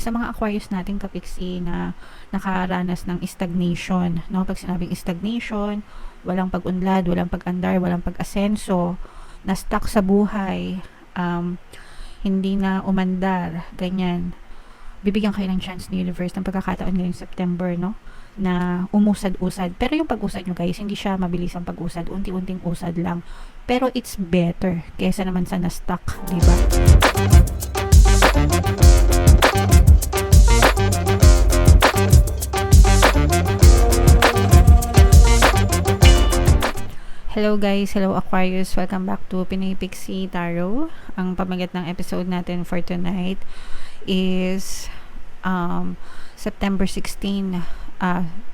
Sa mga Aquarius nating kapiksi na nakaranas ng stagnation, no? Pag sinabing stagnation, walang pag-unlad, walang pag-andar, walang pag-asenso, na-stuck sa buhay, hindi na umandar, ganyan. Bibigyan kayo ng chance ni universe ng pagkakataon ngayong September, no? Na umusad-usad. Pero yung pag-usad nyo guys, hindi siya mabilis ang pag-usad. Unti-unting usad lang. Pero it's better kesa naman sa na-stuck, diba? Hello guys, hello Aquarius, welcome back to Pinoy Pixie Tarot. Ang pamagat ng episode natin for tonight is September 16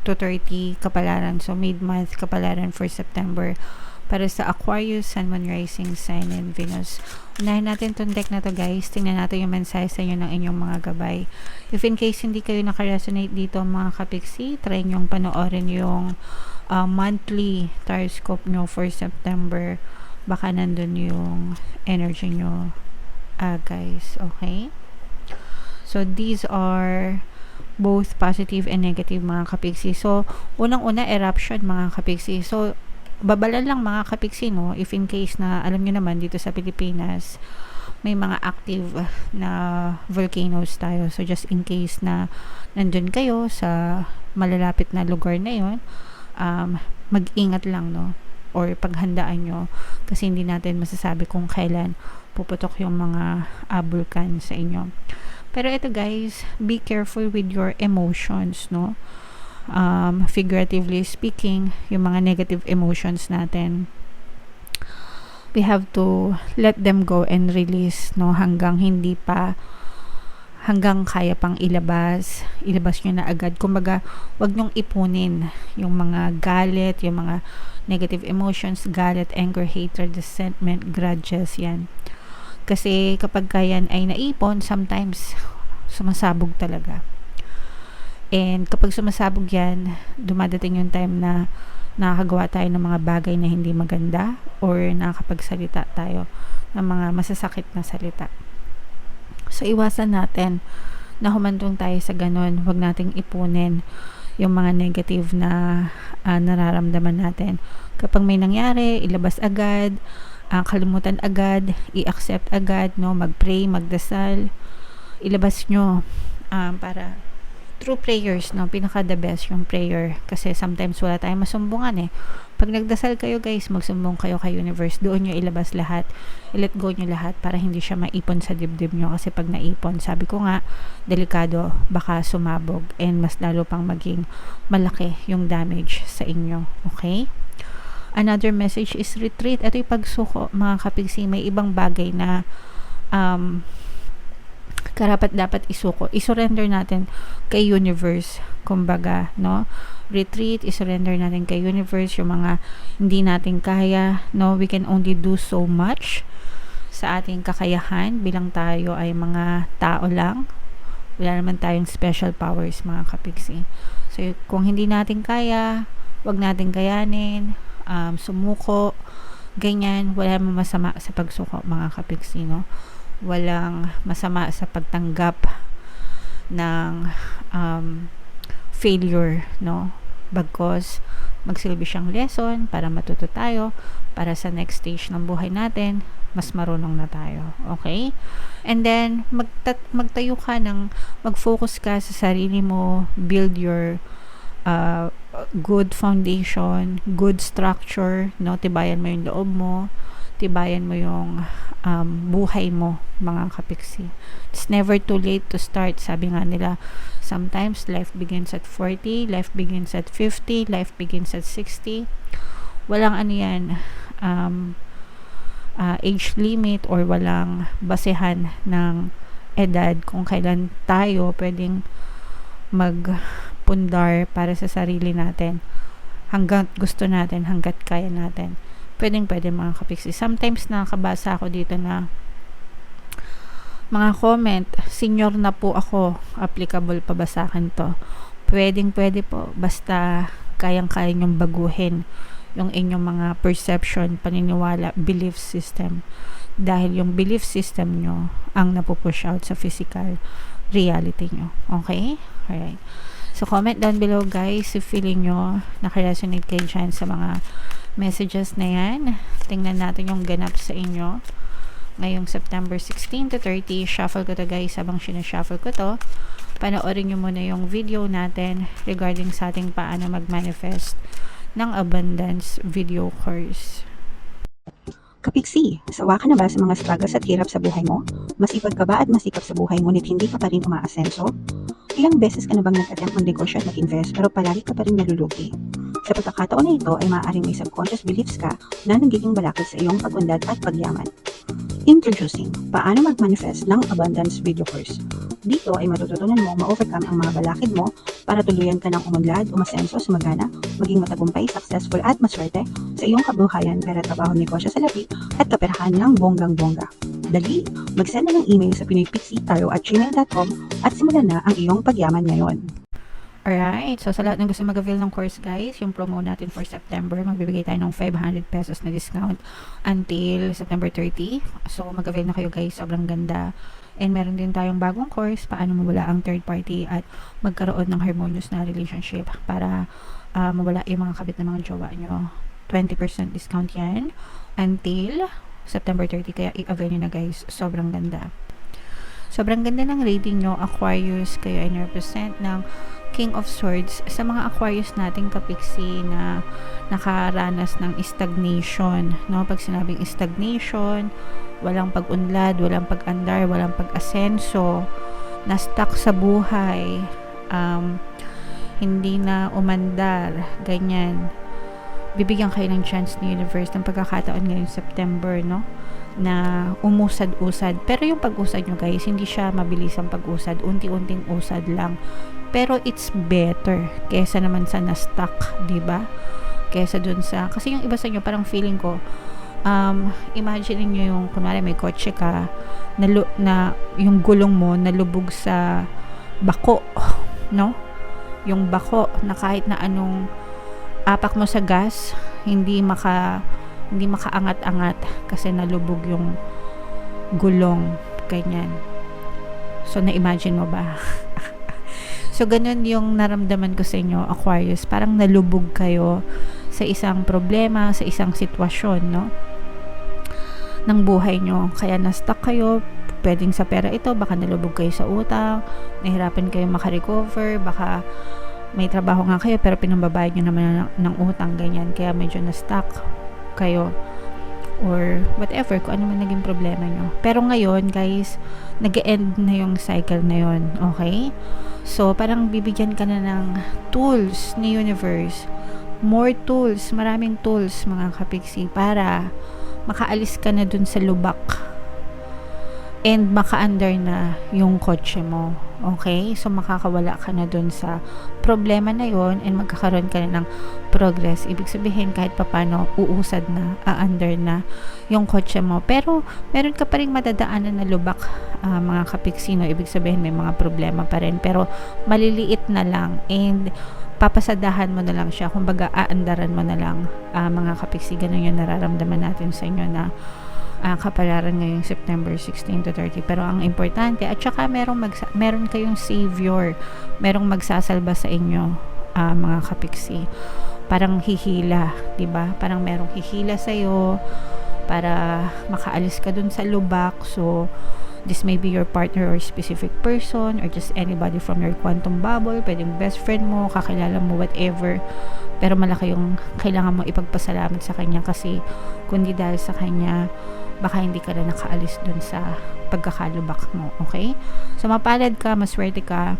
to 30 kapalaran. So mid-month kapalaran for September para sa Aquarius, Sun, Moon, Rising, Sign, and Venus. Unahin natin itong deck na to guys. Tingnan natin yung mensahe sa inyo ng inyong mga gabay. If in case hindi kayo nakaresonate dito mga kapiksi, try nyong panoorin yung monthly taroscope nyo for September. Baka nandun yung energy nyo guys. Okay? So these are both positive and negative mga kapiksi. So unang-una eruption mga kapiksi. So babala lang mga kapiksi, no? If in case na alam nyo naman dito sa Pilipinas may mga active na volcanoes tayo. So just in case na nandun kayo sa malalapit na lugar na yon, mag-ingat lang, no? Or paghandaan nyo kasi hindi natin masasabi kung kailan puputok yung mga vulkan sa inyo. Pero ito guys, be careful with your emotions, no? Figuratively speaking, yung mga negative emotions natin, we have to let them go and release, no? Hanggang kaya pang ilabas nyo na agad. Kumbaga, wag nyong ipunin yung mga galit, yung mga negative emotions, galit, anger, hatred, resentment, grudges, yan. Kasi kapag yan ay naipon, sometimes sumasabog talaga. And kapag sumasabog yan, dumadating yung time na nakakagawa tayo ng mga bagay na hindi maganda or nakakapagsalita tayo ng mga masasakit na salita. So iwasan natin na humantong tayo sa ganun. Huwag nating ipunin yung mga negative na nararamdaman natin. Kapag may nangyari, ilabas agad, kalimutan agad, i-accept agad, no? Mag-pray, magdasal, ilabas nyo para through prayers, no? Pinaka the best yung prayer kasi sometimes wala tayong masumbungan Pag nagdasal kayo guys, magsumbong kayo kay universe, doon nyo ilabas lahat, i-let go nyo lahat para hindi siya maipon sa dibdib nyo kasi pag naipon, sabi ko nga, delikado, baka sumabog and mas lalo pang maging malaki yung damage sa inyo. Okay? Another message is retreat. Ito yung pagsuko mga kapigsi. May ibang bagay na karapat dapat isuko. I-surrender natin kay universe. Kumbaga, no? Retreat, i-surrender natin kay universe yung mga hindi natin kaya, no? We can only do so much sa ating kakayahan bilang tayo ay mga tao lang. Wala naman tayong special powers mga kapigsi. So, kung hindi natin kaya, wag natin kayanin, sumuko, ganyan, wala namang masama sa pagsuko mga kapigsi, no? Walang masama sa pagtanggap ng failure, no? Bagkos magsilbi siyang lesson para matuto tayo para sa next stage ng buhay natin, mas marunong na tayo. Okay? And then magtayo ka ng mag-focus ka sa sarili mo, build your good foundation, good structure, no? Tibayan mo yung loob mo, tibayan mo yung buhay mo mga kapiksi. It's never too late to start. Sabi nga nila, sometimes life begins at 40, life begins at 50, life begins at 60. Walang ano yan, age limit or walang basehan ng edad kung kailan tayo pwedeng magpundar para sa sarili natin. Hanggat gusto natin, hanggat kaya natin. Pwede mga kapiksi. Sometimes nakakabasa ako dito na mga comment, senior na po ako, applicable pa ba sa akin to? Pwede po, basta kayang-kaya nyong baguhin yung inyong mga perception, paniniwala, belief system. Dahil yung belief system nyo ang napupush out sa physical. reality nyo. Okay? Alright. So, comment down below guys if feeling nyo nakaresonate kayo dyan sa mga messages na yan. Tingnan natin yung ganap sa inyo ngayong September 16 to 30. Shuffle ko to guys. Habang sinashuffle ko to, panoorin nyo muna yung video natin regarding sa ating paano mag-manifest ng abundance video course. Kapiksi, sawa ka na ba sa mga struggles at hirap sa buhay mo? Masipag ka ba at masikap sa buhay ngunit hindi ka pa rin umaasenso? Ilang beses ka na bang nag-attempt mag-negosyo at mag-invest pero palagi ka pa rin nalulugi? Sa pagkakataon na ito ay maaaring may subconscious beliefs ka na nagiging balakid sa iyong pag-unlad at pagyaman. Introducing, paano mag-manifest ng abundance video course. Dito ay matututunan mo ma-overcome ang mga balakid mo para tuluyan ka ng umunlad, umasenso, sumagana, maging matagumpay, successful at maswerte sa iyong kabuhayan, pera, trabaho, negosyo sa labi at kaperahan ng bonggang-bongga. Dali, mag-send na ng email sa pinoypixie@gmail.com at simulan na ang iyong pagyaman ngayon. Alright, so sa lahat ng gusto mag-avail ng course guys, yung promo natin for September, magbibigay tayo ng 500 pesos na discount until September 30. So mag-avail na kayo guys, sobrang ganda. And meron din tayong bagong course, paano mawala ang third party at magkaroon ng harmonious na relationship para mawala yung mga kabit na mga jowa nyo. 20% discount yan until September 30, kaya i-avail nyo na guys, sobrang ganda. Sobrang ganda ng rating nyo, Aquarius, kayo ay represent ng King of Swords. Sa mga Aquarius nating kapiksi na nakaranas ng stagnation, no? Pag sinabing stagnation, walang pag-unlad, walang pag-andar, walang pag-asenso, na-stuck sa buhay, hindi na umandar, ganyan. Bibigyan kayo ng chance ni universe ng pagkakataon ngayong September, no? Na umusad-usad. Pero yung pag-usad nyo guys, hindi siya mabilis ang pag-usad. Unti-unting usad lang. Pero it's better kesa naman sa na-stuck, diba? Kesa dun sa, kasi yung iba sa inyo, parang feeling ko, imagine nyo yung, kunwari may kotse ka, na yung gulong mo nalubog sa bako, no? Yung bako na kahit na anong apak mo sa gas, hindi makaangat-angat kasi nalubog yung gulong, ganyan. So na-imagine mo ba? So ganun yung naramdaman ko sa inyo, Aquarius, parang nalubog kayo sa isang problema, sa isang sitwasyon, no, ng buhay nyo, kaya na-stuck kayo. Pwedeng sa pera ito, baka nalubog kayo sa utang, nahirapan kayo makarecover, baka may trabaho nga kayo pero pinambabayad nyo naman ng utang, ganyan, kaya medyo na-stuck kayo or whatever, kung ano man naging problema nyo. Pero ngayon guys, nag-end na yung cycle na yun, okay? So parang bibigyan ka na ng tools ni universe, more tools, maraming tools mga kapiksi, para makaalis ka na dun sa lubak and maka-under na yung kotse mo. Okay? So, makakawala ka na dun sa problema na yon and magkakaroon ka na ng progress. Ibig sabihin, kahit papano, uusad na, a-under na yung kotse mo. Pero, meron ka pa rin madadaanan na lubak, mga kapiksino. Ibig sabihin, may mga problema pa rin. Pero, maliliit na lang and papasadahan mo na lang siya. Kumbaga, aandaran mo na lang, mga kapiksi. Ganun yung nararamdaman natin sa inyo na kapalaran ngayong September 16 to 30. Pero ang importante, at saka meron kayong savior, merong magsasalba sa inyo, mga kapiksi. Parang hihila, 'di ba? Parang merong hihila sa iyo para makaalis ka dun sa lubak. So this may be your partner or specific person or just anybody from your quantum bubble, pwedeng best friend mo, kakilala mo, whatever. Pero malaki yung kailangan mo ipagpasalamat sa kanya, kasi kundi dahil sa kanya, baka hindi ka na nakaalis dun sa pagkakalubak mo, okay? So mapalad ka, maswerte ka,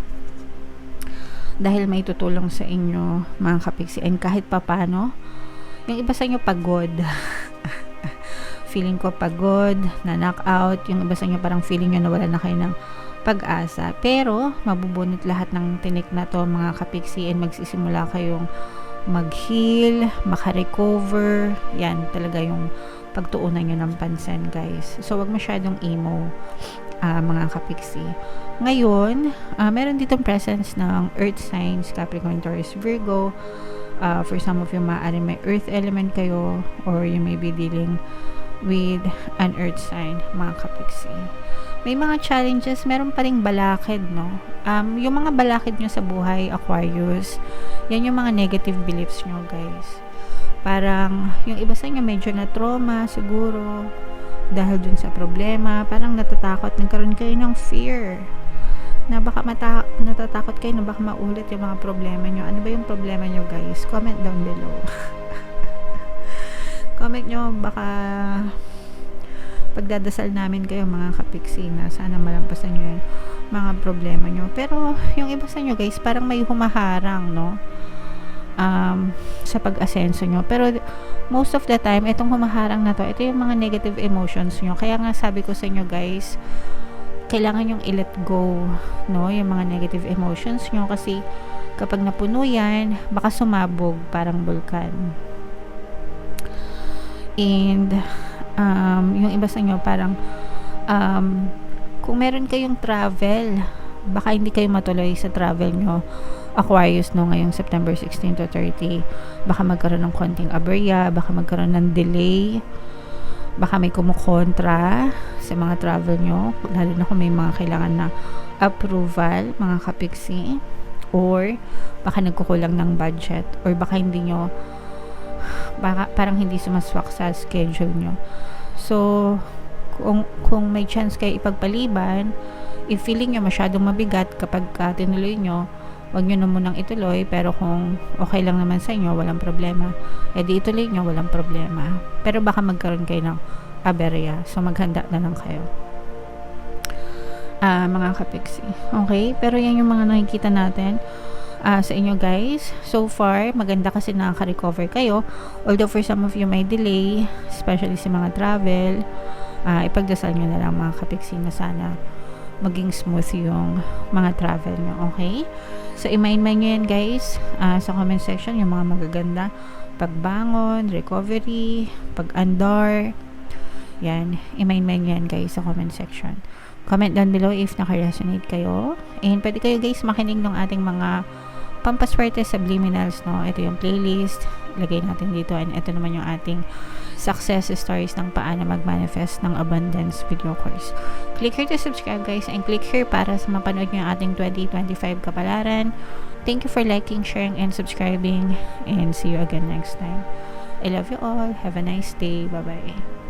dahil may tutulong sa inyo, mga kapiksi. And kahit papano, yung iba sa inyo pagod. Feeling ko pagod, na knockout. Yung iba sa inyo parang feeling nyo nawala na kayo ng pag-asa. Pero mabubunot lahat ng tinik na to, mga kapiksi, and magsisimula kayong mag-heal, makarecover. Yan talaga yung pagtuunan nyo ng pansin, guys. So wag masyadong emo, mga kapiksi. Ngayon, meron ditong presence ng earth signs, Capricorn, Taurus, Virgo. For some of you, maaari may earth element kayo, or you may be dealing with an earth sign, mga kapiksi. may mga challenges, meron pa ring balakid, no? Yung mga balakid nyo sa buhay, Aquarius, yan yung mga negative beliefs nyo, guys. Parang, yung iba sa inyo medyo na trauma, siguro, dahil dun sa problema, parang natatakot, nagkaroon kayo ng fear, na baka natatakot kayo na baka maulit yung mga problema nyo. Ano ba yung problema nyo, guys? Comment down below. Comment nyo, baka pagdadasal namin kayo mga kapiksi na sana malampasan nyo yung mga problema nyo. Pero yung iba sa nyo, guys, parang may humaharang, no? Sa pag-asenso nyo. Pero most of the time, itong humaharang na to, ito yung mga negative emotions nyo. Kaya nga sabi ko sa inyo, guys, kailangan yung i-let go, no? Yung mga negative emotions nyo, kasi kapag napuno yan, baka sumabog parang bulkan. And yung iba sa inyo parang kung meron kayong travel, baka hindi kayo matuloy sa travel nyo, Aquarius, no, ngayong September 16 to 30. Baka magkaroon ng konting aberya, baka magkaroon ng delay, baka may kumukontra sa mga travel nyo, lalo na kung may mga kailangan na approval, mga kapiksi, or baka nagkukulang ng budget, or baka hindi nyo, baka parang hindi sumaswak sa schedule nyo. So kung may chance kayo ipagpaliban, if feeling nyo masyadong mabigat kapag tinuloy nyo, wag nyo na munang ituloy. Pero kung okay lang naman sa inyo, walang problema, edi ituloy nyo, walang problema. Pero baka magkaroon kayo ng aberya, so maghanda na lang kayo, mga kapiksi. Okay, pero yan yung mga nakikita natin sa inyo, guys. So far, maganda kasi nakaka-recover kayo. Although for some of you may delay, especially sa mga travel, ipagdasal nyo na lang mga kapiksi na sana maging smooth yung mga travel nyo. Okay? So, i-mind nyo yan, guys, sa comment section, yung mga magaganda. Pagbangon, recovery, pag-andar, yan. I-mind nyo yan, guys, sa comment section. Comment down below if naka-resonate kayo. And pwede kayo, guys, makinig ng ating mga pampaswerte subliminals, no? Ito yung playlist, lagay natin dito, and ito naman yung ating success stories ng paano mag-manifest ng abundance video course. Click here to subscribe, guys, and click here para sa mapanood nyo yung ating 2025 kapalaran. Thank you for liking, sharing, and subscribing, and see you again next time. I love you all. Have a nice day. Bye-bye.